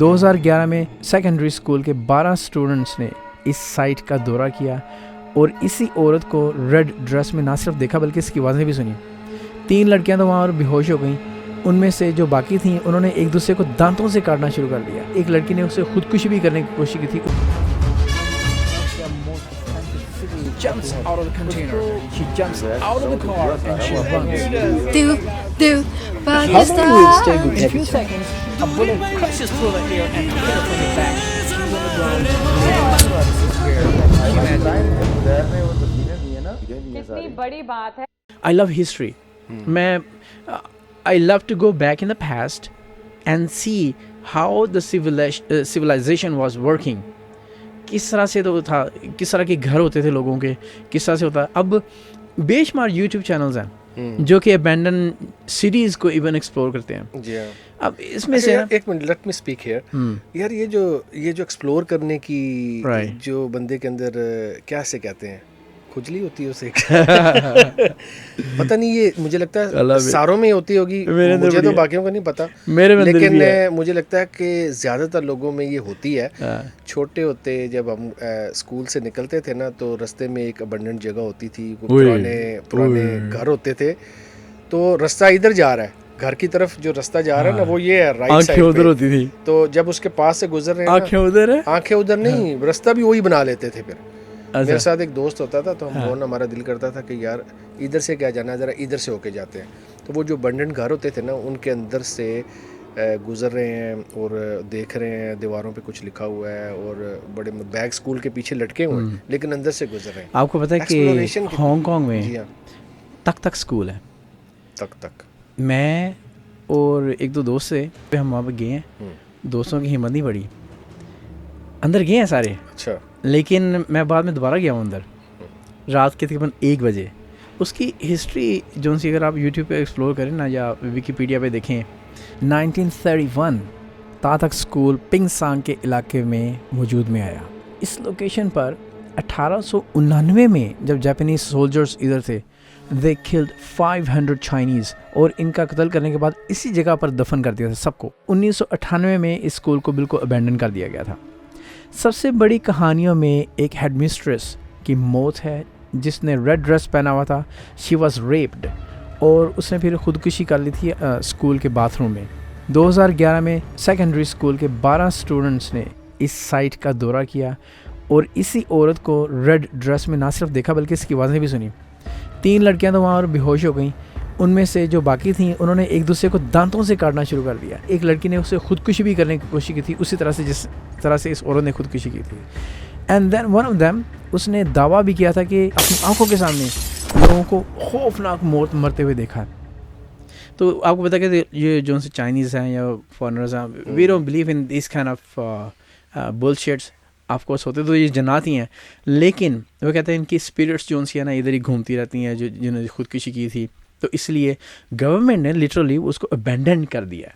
2011 میں secondary school کے 12 students نے اس سائٹ کا دورہ کیا اور اسی عورت کو ریڈ ڈریس میں نہ صرف دیکھا بلکہ اس کی آوازیں بھی سنی. 3 لڑکیاں تو وہاں اور بے ہوش ہو گئیں. ان میں سے جو باقی تھیں انہوں نے ایک دوسرے کو دانتوں سے کاٹنا شروع کر دیا. ایک لڑکی نے اسے خودکشی بھی کرنے کی کوشش کی تھی. Jumps out of the container. She jumps out of the car and she runs. Pakistan. How long will it stay with you? In a few seconds, a bullet crashes through the air and hit her from the back. She's on the ground. کتنی بڑی بات ہے. I love history. I love to go back in the past and see how the civilization was working. کس طرح سے تو تھا, کس طرح کے گھر ہوتے تھے لوگوں کے, کس طرح سے ہوتا. اب بے شمار یوٹیوب چینلز ہیں جو کہ ابینڈن سٹیز کو ایون ایکسپلور کرتے ہیں. جی ہاں. اب اس میں سے ایک minute, let me speak here. یار یہ جو ایکسپلور کرنے کی جو بندے کے اندر کیا سے کہتے ہیں, کھجلی ہوتی ہے اسے, پتہ نہیں, یہ مجھے لگتا ہے ساروں میں ہوتی ہوگی, مجھے تو باقیوں کا نہیں پتا, لیکن مجھے لگتا ہے کہ زیادہ تر لوگوں میں یہ ہوتی ہے. چھوٹے ہوتے جب ہم اسکول سے نکلتے تھے نا تو رستے میں ایک ابنڈنٹ جگہ ہوتی تھی, پرانے گھر ہوتے تھے, تو رستہ ادھر جا رہا ہے, گھر کی طرف جو رستہ جا رہا ہے نا وہ یہ ہے رائٹ سائڈ ادھر ہوتی تھی. تو جب اس کے پاس سے گزر رہے ہیں آنکھیں ادھر نہیں, رستہ بھی وہی بنا لیتے تھے. پھر میرے ساتھ ایک دوست ہوتا تھا تو ہم دونوں, ہمارا دل کرتا تھا کہ یار ادھر سے کیا جانا ہے, ذرا ادھر سے ہو کے جاتے ہیں. تو وہ جو ابنڈنٹ گھر ہوتے تھے نا ان کے اندر سے گزر رہے ہیں اور دیکھ رہے ہیں دیواروں پہ کچھ لکھا ہوا ہے اور بڑے بیگ اسکول کے پیچھے لٹکے ہوئے ہیں لیکن اندر سے گزر رہے ہیں. آپ کو پتہ ہے کہ ہانگ کانگ میں جی ہاں تک اسکول ہے. تک میں اور ایک دو دوست سے ہم وہاں پہ گئے ہیں, دوستوں کی ہمت نہیں پڑی, اندر گئے ہیں سارے. اچھا. لیکن میں بعد میں دوبارہ گیا ہوں اندر رات کے تقریباً 1 بجے. اس کی ہسٹری جو سی اگر آپ یوٹیوب پہ ایکسپلور کریں نا یا ویکیپیڈیا پہ دیکھیں, 1931 تاتک اسکول پنگ سانگ کے علاقے میں وجود میں آیا. اس لوکیشن پر 1899 میں جب جاپانیز سولجرز ادھر تھے, they killed 500 چائنیز, اور ان کا قتل کرنے کے بعد اسی جگہ پر دفن کر دیا تھا سب کو. 1998 میں اس اسکول کو بالکل ابینڈن کر دیا گیا تھا. سب سے بڑی کہانیوں میں ایک ہیڈ مسٹریس کی موت ہے جس نے ریڈ ڈریس پہنا ہوا تھا. شی واز ریپڈ اور اس نے پھر خودکشی کر لی تھی اسکول کے باتھ روم میں. 2011 میں سیکنڈری اسکول کے 12 اسٹوڈنٹس نے اس سائٹ کا دورہ کیا اور اسی عورت کو ریڈ ڈریس میں نہ صرف دیکھا بلکہ اس کی آوازیں بھی سنی. 3 لڑکیاں تو وہاں اور بے ہوش ہو گئیں. ان میں سے جو باقی تھیں انہوں نے ایک دوسرے کو دانتوں سے کاٹنا شروع کر دیا. ایک لڑکی نے اسے خودکشی بھی کرنے کی کوشش کی تھی اسی طرح سے جس طرح سے اس عورت نے خودکشی کی تھی. And then one of them, اس نے دعویٰ بھی کیا تھا کہ اپنی آنکھوں کے سامنے لوگوں کو خوفناک موت مرتے ہوئے دیکھا. تو آپ کو پتا کہ یہ جو چائنیز ہیں یا فارنرز ہیں, we don't believe in this kind of bullshits. Of course ہوتے تو یہ جنات ہی ہیں, لیکن وہ کہتے ہیں ان کی اسپرٹس جو سی ہیں نا ادھر ہی گھومتی رہتی ہیں جنہوں نے خودکشی کی تھی. تو اس لیے گورنمنٹ نے لٹرلی اس کو ابینڈن کر دیا.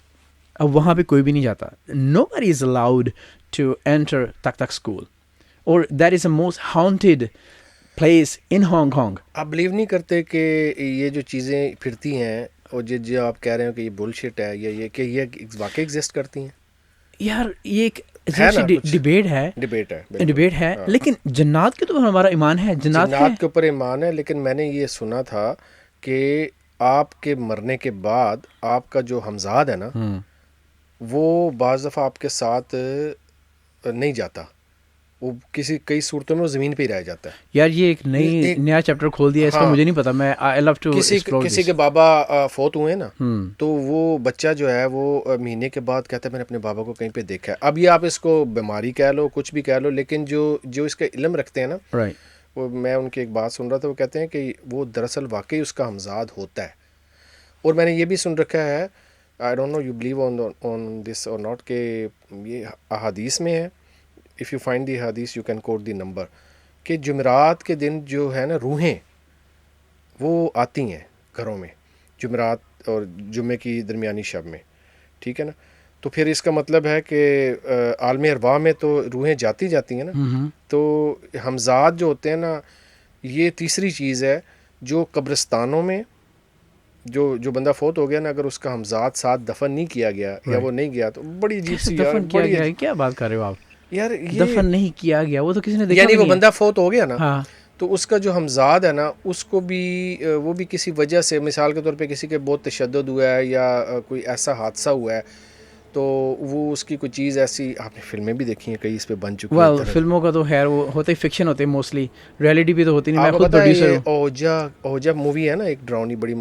اب وہاں پہ کوئی بھی نہیں جاتا. نو بڈی از الاؤڈ ٹو انٹر تک اسکول, اور that is a most haunted place in Hong Kong. آپ بلیو نہیں کرتے کہ یہ جو چیزیں پھرتی ہیں اور جو آپ کہہ رہے ہو کہ یہ بلشٹ ہے یا یہ کہ یہ واقعی ایگزسٹ کرتی ہیں؟ یار یہ ایک ڈبیٹ ہے, لیکن جنات کے تو ہمارا ایمان ہے, جنات کے اوپر ایمان ہے. لیکن میں نے یہ سنا تھا کہ آپ کے مرنے کے بعد آپ کا جو ہمزاد ہے نا وہ بعض دفعہ آپ کے ساتھ نہیں جاتا, وہ کئی صورتوں میں وہ زمین پہ ہی رہ جاتا ہے. یار یہ ایک نیا چیپٹر کھول دیا, اس کا مجھے نہیں پتا. میں آئی لو ٹو کسی کے بابا فوت ہوئے نا تو وہ بچہ جو ہے وہ مہینے کے بعد کہتا ہے میں نے اپنے بابا کو کہیں پہ دیکھا ہے. اب یہ آپ اس کو بیماری کہہ لو کچھ بھی کہہ لو, لیکن جو اس کا علم رکھتے ہیں نا, وہ میں ان کی ایک بات سن رہا تھا, وہ کہتے ہیں کہ وہ دراصل واقعی اس کا ہمزاد ہوتا ہے. اور میں نے یہ بھی سن رکھا ہے, I don't know you believe on this or not, کہ یہ احادیث میں ہے, اف یو فائنڈ دی حدیث you can quote the number, کہ جمعرات کے دن جو ہے نا روحیں وہ آتی ہیں گھروں میں, جمعرات اور جمعے کی درمیانی شب میں, ٹھیک ہے نا. تو پھر اس کا مطلب ہے کہ عالم ارواح میں تو روحیں جاتی ہیں نا. تو ہمزاد جو ہوتے ہیں نا, یہ تیسری چیز ہے جو قبرستانوں میں جو بندہ فوت ہو گیا نا، اگر اس کا ہمزاد ساتھ دفن نہیں کیا گیا یا وہ نہیں گیا تو بڑی عجیب سی یار، دفن کیا بڑی گیا؟ کیا بات کر رہے ہو آپ؟ یار یہ دفن نہیں کیا گیا، وہ تو کسی نے دیکھا یعنی بھی وہ نہیں ہے. بندہ فوت ہو گیا نا، ہاں تو اس کا جو ہمزاد ہے نا اس کو بھی وہ بھی کسی وجہ سے، مثال کے طور پہ کسی کے بہت تشدد ہوا ہے یا کوئی ایسا حادثہ ہوا ہے، تو وہ اس کی کوئی چیز ایسی، آپ نے فلمیں بھی دیکھی ہیں کئی اس پہ بن چکی ہیں. فلموں کا تو خیر وہ ہوتے ہی فکشن ہوتے ہیں موسٹلی، ریئلٹی بھی تو ہوتی نہیں. میں آپ کو خود پتا ہے پروڈیوسر یہ ہوں. اوجا مووی ہے نا، ایک ڈراؤنی بڑی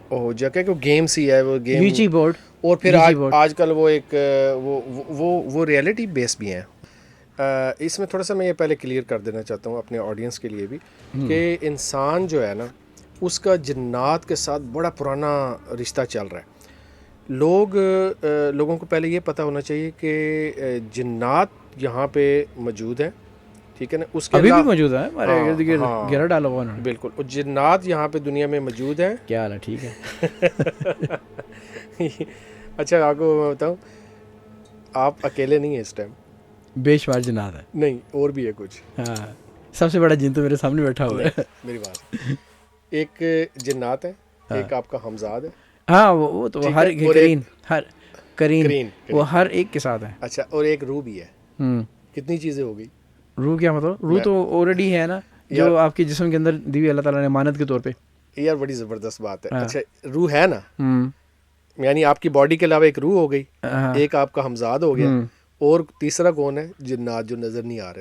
اوجا کہ گیم سی ہے وہ گیم، ویجی بورڈ. اور پھر آج کل وہ ایک وہ ریئلٹی بیس بھی ہیں. اس میں تھوڑا سا میں یہ پہلے کلیئر کر دینا چاہتا ہوں اپنے آڈینس کے لیے بھی کہ انسان جو ہے نا اس کا جنات کے ساتھ بڑا پرانا رشتہ چل رہا ہے. لوگوں کو پہلے یہ پتہ ہونا چاہیے کہ جنات یہاں پہ موجود ہیں، ٹھیک ہے نا. اس کے ابھی بھی موجود ہے ہمارے ارد گرد، ہاں گھیرا ڈالا ہوا انہوں نے. بالکل، اور جنات یہاں پہ دنیا میں موجود ہیں. کیا حال ہے؟ ٹھیک ہے. اچھا آپ کو میں بتاؤں، آپ اکیلے نہیں ہیں اس ٹائم، بے شمار جنات ہے. نہیں اور بھی ہے کچھ. ہاں سب سے بڑا جن تو میرے سامنے بیٹھا ہوا ہے. میری بات، ایک جنات ہے، ایک آپ کا ہمزاد ہے. ہاں وہ تو ہر کرین وہ ہر ایک کے ساتھ ہے. اچھا، اور ایک روح بھی ہے. کتنی چیزیں ہو گئی؟ روح کیا مطلب؟ روح تو آلریڈی ہے نا، جو آپ کے جسم کے اندر دی ہوئی اللہ تعالیٰ نے امانت کے طور پہ. یار بڑی زبردست بات ہے. اچھا روح ہے نا، یعنی آپ کی باڈی کے علاوہ ایک روح ہو گئی، ایک آپ کا ہمزاد ہو گیا، اور تیسرا کون ہے؟ جنات جو نظر نہیں آ رہے